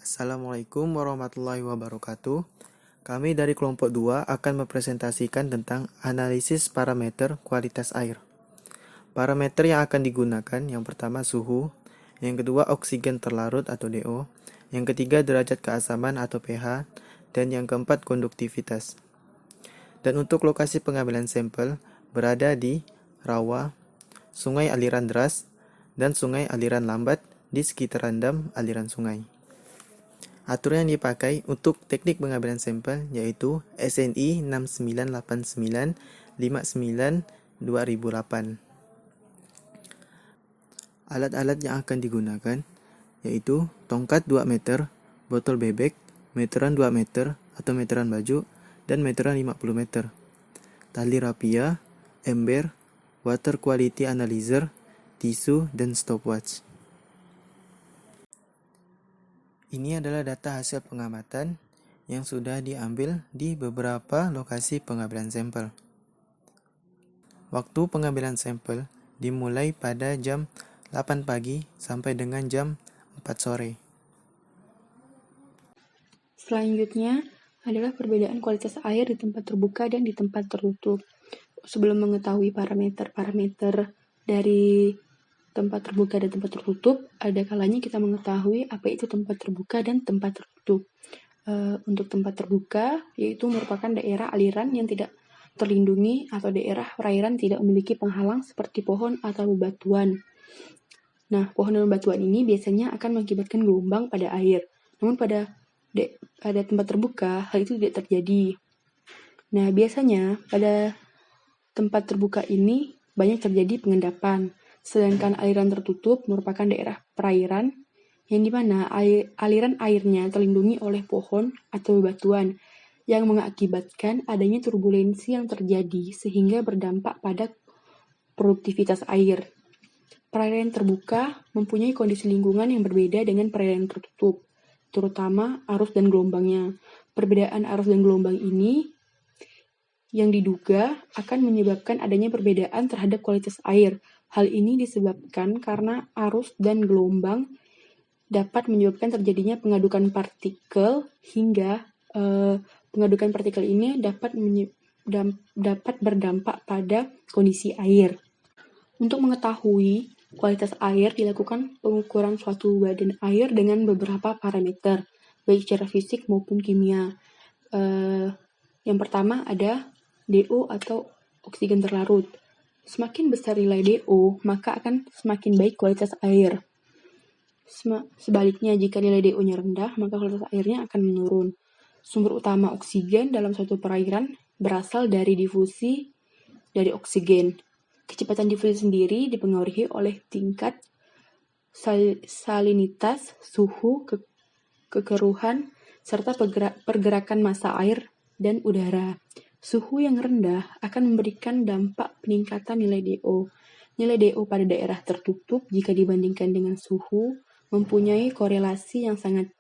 Assalamualaikum warahmatullahi wabarakatuh. Kami dari kelompok 2 akan mempresentasikan tentang analisis parameter kualitas air. Parameter yang akan digunakan yang pertama suhu, yang kedua oksigen terlarut atau DO, yang ketiga derajat keasaman atau pH, dan yang keempat konduktivitas. Dan untuk lokasi pengambilan sampel berada di rawa, sungai aliran deras, dan sungai aliran lambat di sekitaran dam aliran sungai. Aturan yang dipakai untuk teknik pengambilan sampel yaitu SNI 6989-59-2008. Alat-alat yang akan digunakan yaitu tongkat 2 meter, botol bebek, meteran 2 meter atau meteran baju, dan meteran 50 meter. Tali rapia, ember, water quality analyzer, tisu, dan stopwatch. Ini adalah data hasil pengamatan yang sudah diambil di beberapa lokasi pengambilan sampel. Waktu pengambilan sampel dimulai pada jam 8 pagi sampai dengan jam 4 sore. Selanjutnya adalah perbedaan kualitas air di tempat terbuka dan di tempat tertutup. Sebelum mengetahui parameter-parameter dari tempat terbuka dan tempat tertutup, ada kalanya kita mengetahui apa itu tempat terbuka dan tempat tertutup. Untuk tempat terbuka, yaitu merupakan daerah aliran yang tidak terlindungi atau daerah perairan tidak memiliki penghalang seperti pohon atau bebatuan. Nah, pohon dan bebatuan ini biasanya akan mengakibatkan gelombang pada air. Namun pada tempat terbuka, hal itu tidak terjadi. Nah, biasanya pada tempat terbuka ini banyak terjadi pengendapan. Sedangkan aliran tertutup merupakan daerah perairan yang dimana aliran airnya terlindungi oleh pohon atau bebatuan yang mengakibatkan adanya turbulensi yang terjadi sehingga berdampak pada produktivitas air. Perairan terbuka mempunyai kondisi lingkungan yang berbeda dengan perairan tertutup, terutama arus dan gelombangnya. Perbedaan arus dan gelombang ini yang diduga akan menyebabkan adanya perbedaan terhadap kualitas air. Hal ini disebabkan karena arus dan gelombang dapat menyebabkan terjadinya pengadukan partikel hingga pengadukan partikel ini dapat berdampak pada kondisi air. Untuk mengetahui kualitas air dilakukan pengukuran suatu badan air dengan beberapa parameter, baik secara fisik maupun kimia. Yang pertama ada DO atau oksigen terlarut. Semakin besar nilai DO, maka akan semakin baik kualitas air. Sebaliknya, jika nilai DO-nya rendah, maka kualitas airnya akan menurun. Sumber utama oksigen dalam suatu perairan berasal dari difusi dari oksigen. Kecepatan difusi sendiri dipengaruhi oleh tingkat salinitas, suhu, kekeruhan, serta pergerakan massa air dan udara. Suhu yang rendah akan memberikan dampak peningkatan nilai DO. Nilai DO pada daerah tertutup jika dibandingkan dengan suhu mempunyai korelasi yang sangat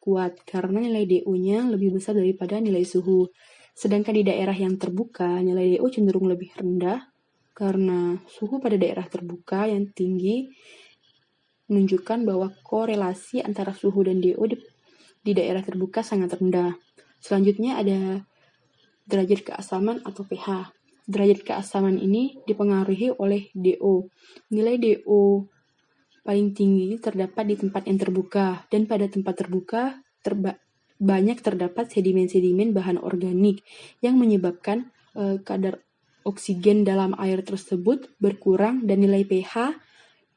kuat karena nilai DO-nya lebih besar daripada nilai suhu. Sedangkan di daerah yang terbuka, nilai DO cenderung lebih rendah karena suhu pada daerah terbuka yang tinggi menunjukkan bahwa korelasi antara suhu dan DO di daerah terbuka sangat rendah. Selanjutnya ada derajat keasaman atau pH. Derajat keasaman ini dipengaruhi oleh DO. Nilai DO paling tinggi terdapat di tempat yang terbuka, dan pada tempat terbuka banyak terdapat sedimen-sedimen bahan organik yang menyebabkan kadar oksigen dalam air tersebut berkurang dan nilai pH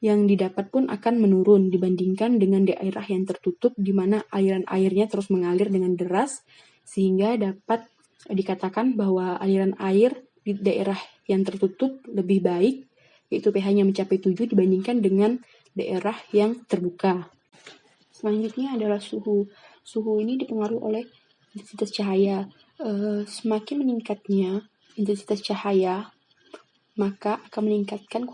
yang didapat pun akan menurun dibandingkan dengan daerah yang tertutup di mana aliran airnya terus mengalir dengan deras sehingga dapat dikatakan bahwa aliran air di daerah yang tertutup lebih baik, yaitu pH-nya mencapai 7 dibandingkan dengan daerah yang terbuka. Selanjutnya adalah suhu. Suhu ini dipengaruhi oleh intensitas cahaya. Semakin meningkatnya intensitas cahaya, maka akan meningkatkan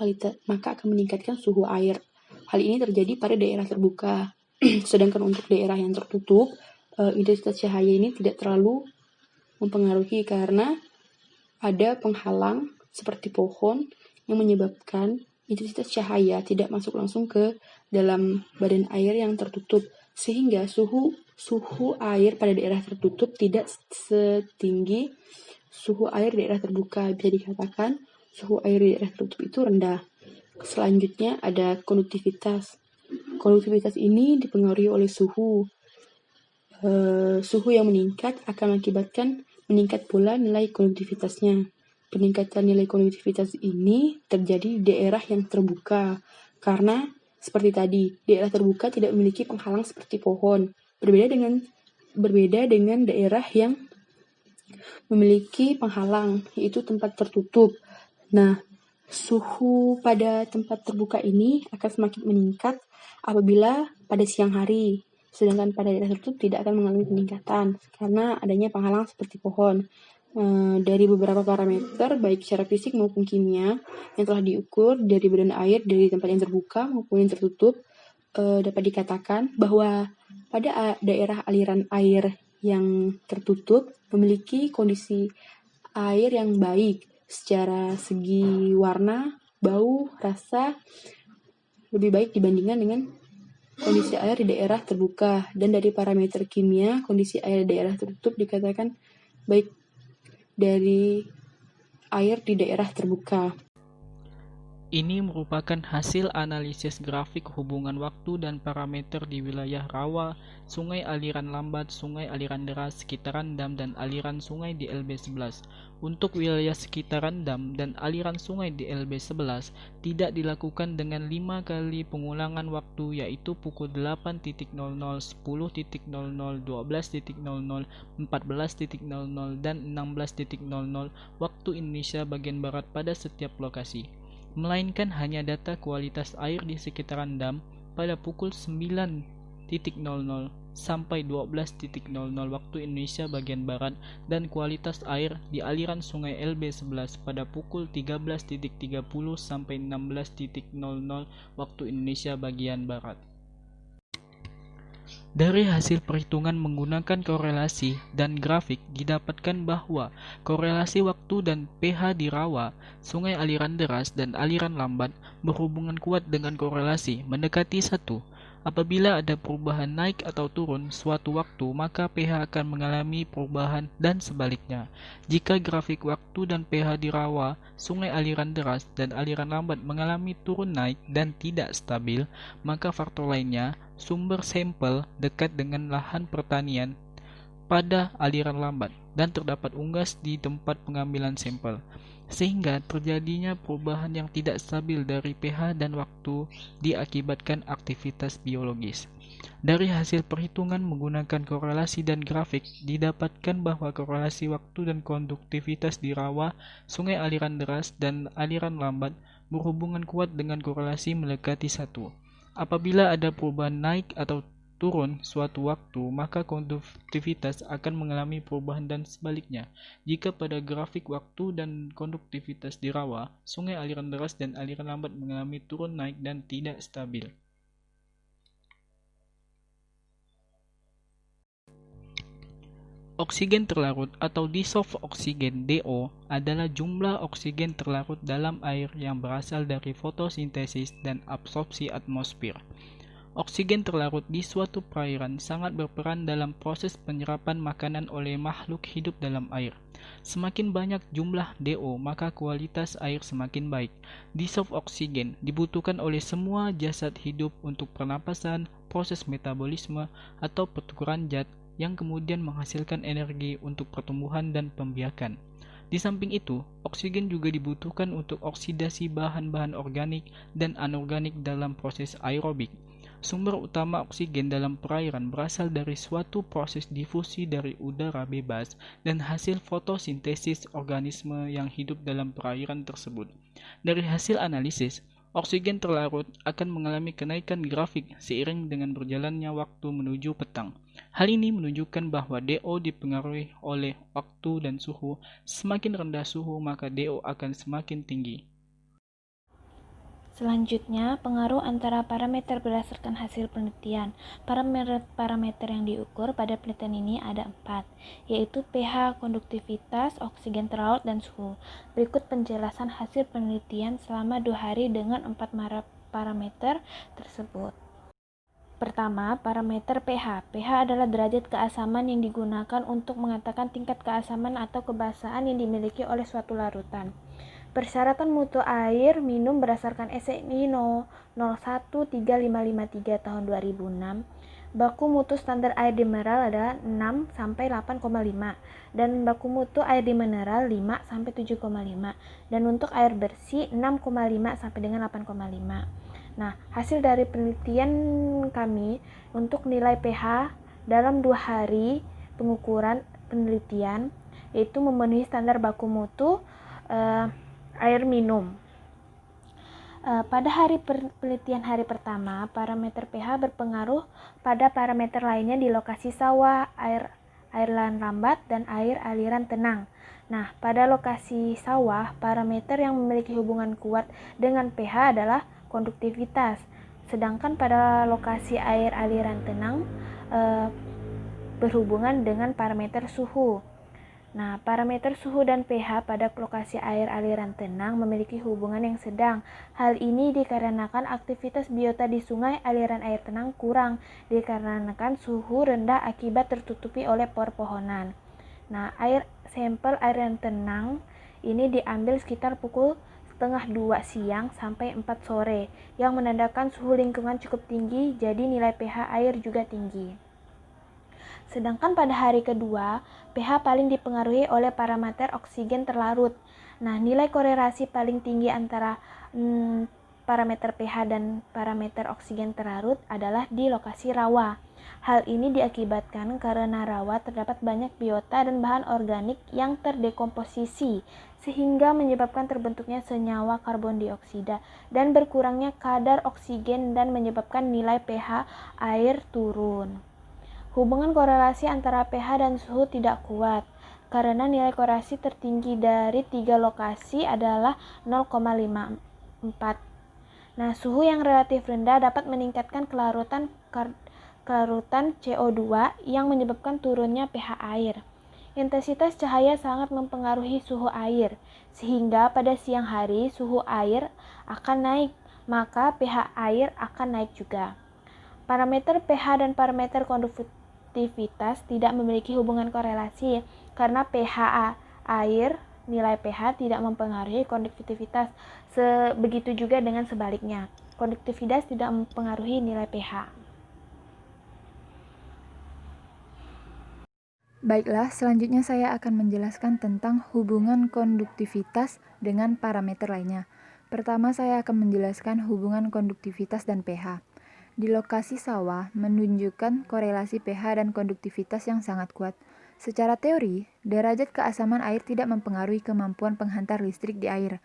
suhu air. Hal ini terjadi pada daerah terbuka. Sedangkan untuk daerah yang tertutup, intensitas cahaya ini tidak terlalu mempengaruhi karena ada penghalang seperti pohon yang menyebabkan intensitas cahaya tidak masuk langsung ke dalam badan air yang tertutup. sehingga suhu air pada daerah tertutup tidak setinggi suhu air di daerah terbuka. Bisa dikatakan suhu air di daerah tertutup itu rendah. Selanjutnya ada konduktivitas. Konduktivitas ini dipengaruhi oleh suhu. Suhu yang meningkat akan mengakibatkan meningkat pula nilai konduktivitasnya. Peningkatan nilai konduktivitas ini terjadi di daerah yang terbuka karena seperti tadi, daerah terbuka tidak memiliki penghalang seperti pohon. Berbeda dengan daerah yang memiliki penghalang, yaitu tempat tertutup. Nah, suhu pada tempat terbuka ini akan semakin meningkat apabila pada siang hari, sedangkan pada daerah tertutup tidak akan mengalami peningkatan karena adanya penghalang seperti pohon. Dari beberapa parameter baik secara fisik maupun kimia yang telah diukur dari badan air dari tempat yang terbuka maupun yang tertutup, dapat dikatakan bahwa pada daerah aliran air yang tertutup memiliki kondisi air yang baik secara segi warna, bau, rasa lebih baik dibandingkan dengan kondisi air di daerah terbuka. Dan dari parameter kimia, kondisi air di daerah tertutup dikatakan baik dari air di daerah terbuka. Ini merupakan hasil analisis grafik hubungan waktu dan parameter di wilayah rawa, sungai aliran lambat, sungai aliran deras, sekitaran dam, dan aliran sungai di LB11. Untuk wilayah sekitaran dam dan aliran sungai di LB11 tidak dilakukan dengan 5 kali pengulangan waktu, yaitu pukul 8.00, 10.00, 12.00, 14.00, dan 16.00 waktu Indonesia bagian Barat pada setiap lokasi, melainkan hanya data kualitas air di sekitaran dam pada pukul 9.00 sampai 12.00 waktu Indonesia bagian Barat dan kualitas air di aliran sungai LB11 pada pukul 13.30 sampai 16.00 waktu Indonesia bagian Barat. Dari hasil perhitungan menggunakan korelasi dan grafik didapatkan bahwa korelasi waktu dan pH di rawa, sungai aliran deras, dan aliran lambat berhubungan kuat dengan korelasi mendekati 1. Apabila ada perubahan naik atau turun suatu waktu, maka pH akan mengalami perubahan dan sebaliknya. Jika grafik waktu dan pH di rawa, sungai aliran deras, dan aliran lambat mengalami turun naik dan tidak stabil, maka faktor lainnya, sumber sampel dekat dengan lahan pertanian pada aliran lambat dan terdapat unggas di tempat pengambilan sampel, sehingga terjadinya perubahan yang tidak stabil dari pH dan waktu diakibatkan aktivitas biologis. Dari hasil perhitungan menggunakan korelasi dan grafik didapatkan bahwa korelasi waktu dan konduktivitas di rawa, sungai aliran deras, dan aliran lambat berhubungan kuat dengan korelasi mendekati 1. Apabila ada perubahan naik atau turun suatu waktu, maka konduktivitas akan mengalami perubahan dan sebaliknya. Jika pada grafik waktu dan konduktivitas di rawa, sungai aliran deras dan aliran lambat mengalami turun naik dan tidak stabil. Oksigen terlarut atau dissolved oksigen (DO) adalah jumlah oksigen terlarut dalam air yang berasal dari fotosintesis dan absorpsi atmosfer. Oksigen terlarut di suatu perairan sangat berperan dalam proses penyerapan makanan oleh makhluk hidup dalam air. Semakin banyak jumlah DO, maka kualitas air semakin baik. Dissolved oksigen dibutuhkan oleh semua jasad hidup untuk pernapasan, proses metabolisme, atau pertukaran zat yang kemudian menghasilkan energi untuk pertumbuhan dan pembiakan. Di samping itu, oksigen juga dibutuhkan untuk oksidasi bahan-bahan organik dan anorganik dalam proses aerobik. Sumber utama oksigen dalam perairan berasal dari suatu proses difusi dari udara bebas dan hasil fotosintesis organisme yang hidup dalam perairan tersebut. Dari hasil analisis, oksigen terlarut akan mengalami kenaikan grafik seiring dengan berjalannya waktu menuju petang. Hal ini menunjukkan bahwa DO dipengaruhi oleh waktu dan suhu. Semakin rendah suhu, maka DO akan semakin tinggi. Selanjutnya, pengaruh antara parameter berdasarkan hasil penelitian. Parameter yang diukur pada penelitian ini ada 4, yaitu pH, konduktivitas, oksigen terlarut, dan suhu. Berikut penjelasan hasil penelitian selama 2 hari dengan 4 parameter tersebut. Pertama, parameter pH. pH adalah derajat keasaman yang digunakan untuk mengatakan tingkat keasaman atau kebasaan yang dimiliki oleh suatu larutan. Persyaratan mutu air minum berdasarkan SNI 013553 tahun 2006. Baku mutu standar air di mineral adalah 6 sampai 8,5 dan baku mutu air di mineral 5 sampai 7,5 dan untuk air bersih 6,5 sampai dengan 8,5. Nah, hasil dari penelitian kami untuk nilai pH dalam 2 hari pengukuran penelitian yaitu memenuhi standar baku mutu air minum. Pada hari penelitian hari pertama, parameter pH berpengaruh pada parameter lainnya di lokasi sawah, air aliran lambat, dan air aliran tenang. Nah, pada lokasi sawah, parameter yang memiliki hubungan kuat dengan pH adalah konduktivitas. Sedangkan pada lokasi air aliran tenang berhubungan dengan parameter suhu. Nah, parameter suhu dan pH pada lokasi air aliran tenang memiliki hubungan yang sedang. Hal ini dikarenakan aktivitas biota di sungai aliran air tenang kurang, dikarenakan suhu rendah akibat tertutupi oleh pepohonan. Nah, sampel aliran tenang ini diambil sekitar pukul 1:30 siang sampai 4 sore, yang menandakan suhu lingkungan cukup tinggi, jadi nilai pH air juga tinggi. Sedangkan pada hari kedua, pH paling dipengaruhi oleh parameter oksigen terlarut. Nah, nilai korelasi paling tinggi antara parameter pH dan parameter oksigen terlarut adalah di lokasi rawa. Hal ini diakibatkan karena rawa terdapat banyak biota dan bahan organik yang terdekomposisi, sehingga menyebabkan terbentuknya senyawa karbon dioksida dan berkurangnya kadar oksigen dan menyebabkan nilai pH air turun. Hubungan korelasi antara pH dan suhu tidak kuat, karena nilai korelasi tertinggi dari 3 lokasi adalah 0,54. Nah, suhu yang relatif rendah dapat meningkatkan kelarutan CO2 yang menyebabkan turunnya pH air. Intensitas cahaya sangat mempengaruhi suhu air, sehingga pada siang hari suhu air akan naik, maka pH air akan naik juga. Parameter pH dan parameter konduktivitas tidak memiliki hubungan korelasi karena pH air, nilai pH tidak mempengaruhi konduktivitas. Begitu juga dengan sebaliknya, konduktivitas tidak mempengaruhi nilai pH. Baiklah, selanjutnya saya akan menjelaskan tentang hubungan konduktivitas dengan parameter lainnya. Pertama, saya akan menjelaskan hubungan konduktivitas dan pH. Di lokasi sawah menunjukkan korelasi pH dan konduktivitas yang sangat kuat. Secara teori, derajat keasaman air tidak mempengaruhi kemampuan penghantar listrik di air.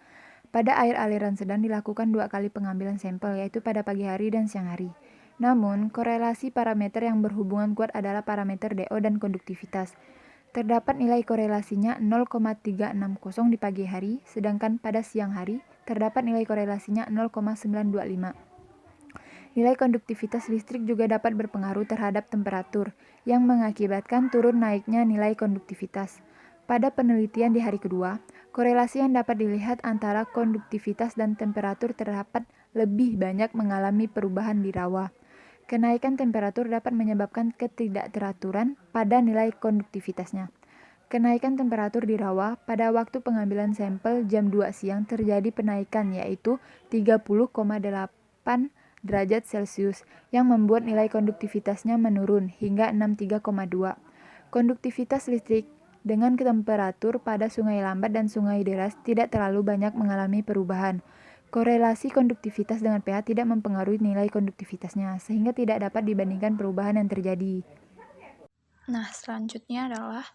Pada air aliran sedang dilakukan 2 kali pengambilan sampel, yaitu pada pagi hari dan siang hari. Namun, korelasi parameter yang berhubungan kuat adalah parameter DO dan konduktivitas. Terdapat nilai korelasinya 0,360 di pagi hari, sedangkan pada siang hari terdapat nilai korelasinya 0,925. Nilai konduktivitas listrik juga dapat berpengaruh terhadap temperatur, yang mengakibatkan turun naiknya nilai konduktivitas. Pada penelitian di hari kedua, korelasi yang dapat dilihat antara konduktivitas dan temperatur terdapat lebih banyak mengalami perubahan di rawa. Kenaikan temperatur dapat menyebabkan ketidakteraturan pada nilai konduktivitasnya. Kenaikan temperatur di rawa pada waktu pengambilan sampel jam 2 siang terjadi penaikan, yaitu 30,8 derajat Celcius, yang membuat nilai konduktivitasnya menurun hingga 63,2. Konduktivitas listrik dengan temperatur pada sungai lambat dan sungai deras tidak terlalu banyak mengalami perubahan. Korelasi konduktivitas dengan pH tidak mempengaruhi nilai konduktivitasnya, sehingga tidak dapat dibandingkan perubahan yang terjadi. Nah, selanjutnya adalah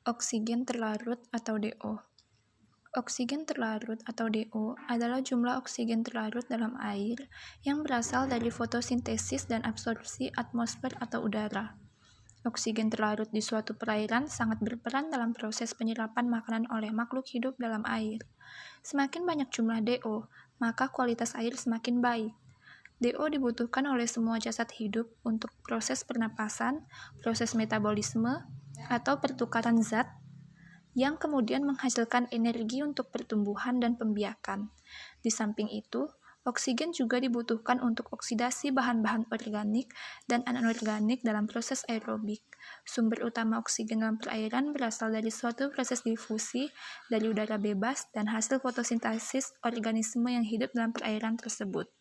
oksigen terlarut atau DO. Oksigen terlarut atau DO adalah jumlah oksigen terlarut dalam air yang berasal dari fotosintesis dan absorpsi atmosfer atau udara. Oksigen terlarut di suatu perairan sangat berperan dalam proses penyerapan makanan oleh makhluk hidup dalam air. Semakin banyak jumlah DO, maka kualitas air semakin baik. DO dibutuhkan oleh semua jasad hidup untuk proses pernapasan, proses metabolisme, atau pertukaran zat, yang kemudian menghasilkan energi untuk pertumbuhan dan pembiakan. Di samping itu, Oksigen juga dibutuhkan untuk oksidasi bahan-bahan organik dan anorganik dalam proses aerobik. Sumber utama oksigen dalam perairan berasal dari suatu proses difusi dari udara bebas dan hasil fotosintesis organisme yang hidup dalam perairan tersebut.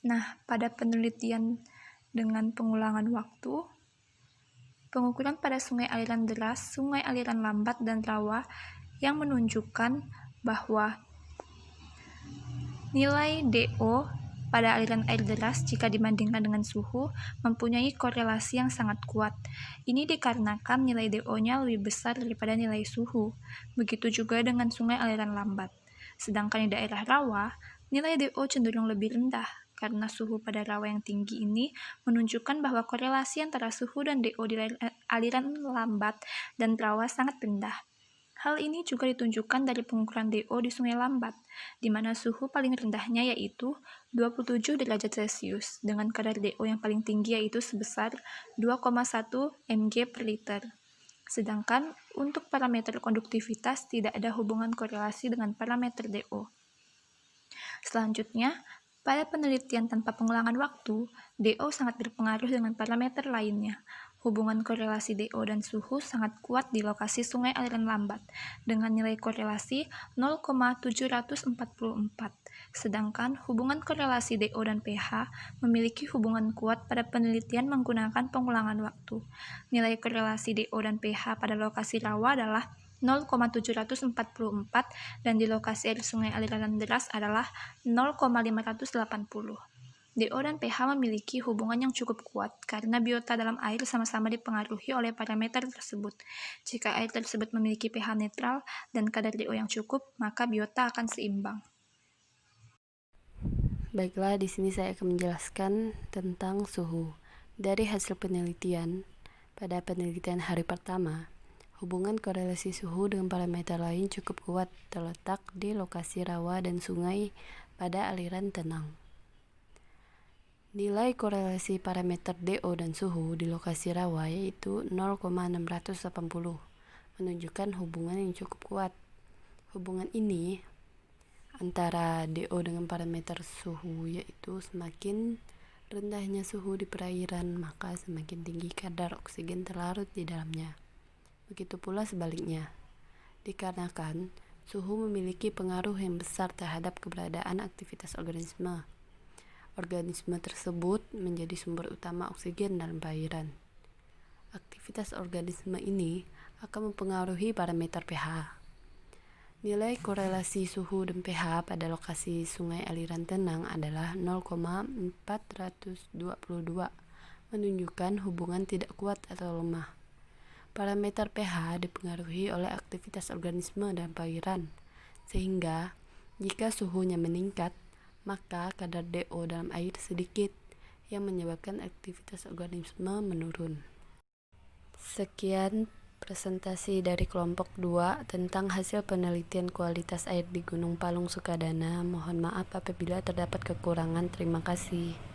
Nah, pada penelitian dengan pengulangan waktu, pengukuran pada sungai aliran deras, sungai aliran lambat, dan rawa yang menunjukkan bahwa nilai DO pada aliran air deras jika dibandingkan dengan suhu mempunyai korelasi yang sangat kuat. Ini dikarenakan nilai DO-nya lebih besar daripada nilai suhu. Begitu juga dengan sungai aliran lambat. Sedangkan di daerah rawa, nilai DO cenderung lebih rendah karena suhu pada rawa yang tinggi ini menunjukkan bahwa korelasi antara suhu dan DO di aliran lambat dan rawa sangat rendah. Hal ini juga ditunjukkan dari pengukuran DO di sungai lambat, di mana suhu paling rendahnya yaitu 27 derajat Celcius, dengan kadar DO yang paling tinggi yaitu sebesar 2,1 mg per liter. Sedangkan untuk parameter konduktivitas tidak ada hubungan korelasi dengan parameter DO. Selanjutnya, pada penelitian tanpa pengulangan waktu, DO sangat berpengaruh dengan parameter lainnya. Hubungan korelasi DO dan suhu sangat kuat di lokasi sungai aliran lambat, dengan nilai korelasi 0,744. Sedangkan hubungan korelasi DO dan pH memiliki hubungan kuat pada penelitian menggunakan pengulangan waktu. Nilai korelasi DO dan pH pada lokasi rawa adalah 0,744 dan di lokasi air sungai aliran deras adalah 0,580. DO dan pH memiliki hubungan yang cukup kuat karena biota dalam air sama-sama dipengaruhi oleh parameter tersebut. Jika air tersebut memiliki pH netral dan kadar DO yang cukup, maka biota akan seimbang. Baiklah, di sini saya akan menjelaskan tentang suhu. Dari hasil penelitian, pada penelitian hari pertama, hubungan korelasi suhu dengan parameter lain cukup kuat terletak di lokasi rawa dan sungai pada aliran tenang. Nilai korelasi parameter DO dan suhu di lokasi rawa yaitu 0,680, menunjukkan hubungan yang cukup kuat. Hubungan ini antara DO dengan parameter suhu yaitu semakin rendahnya suhu di perairan, maka semakin tinggi kadar oksigen terlarut di dalamnya. Begitu pula sebaliknya, dikarenakan suhu memiliki pengaruh yang besar terhadap keberadaan aktivitas organisme. Organisme tersebut menjadi sumber utama oksigen dalam perairan. Aktivitas organisme ini akan mempengaruhi parameter pH. Nilai korelasi suhu dan pH pada lokasi sungai aliran tenang adalah 0,422, menunjukkan hubungan tidak kuat atau lemah. Parameter pH dipengaruhi oleh aktivitas organisme dalam perairan, sehingga jika suhunya meningkat, maka kadar DO dalam air sedikit yang menyebabkan aktivitas organisme menurun. Sekian presentasi dari kelompok 2 tentang hasil penelitian kualitas air di Gunung Palung Sukadana. Mohon maaf apabila terdapat kekurangan. Terima kasih.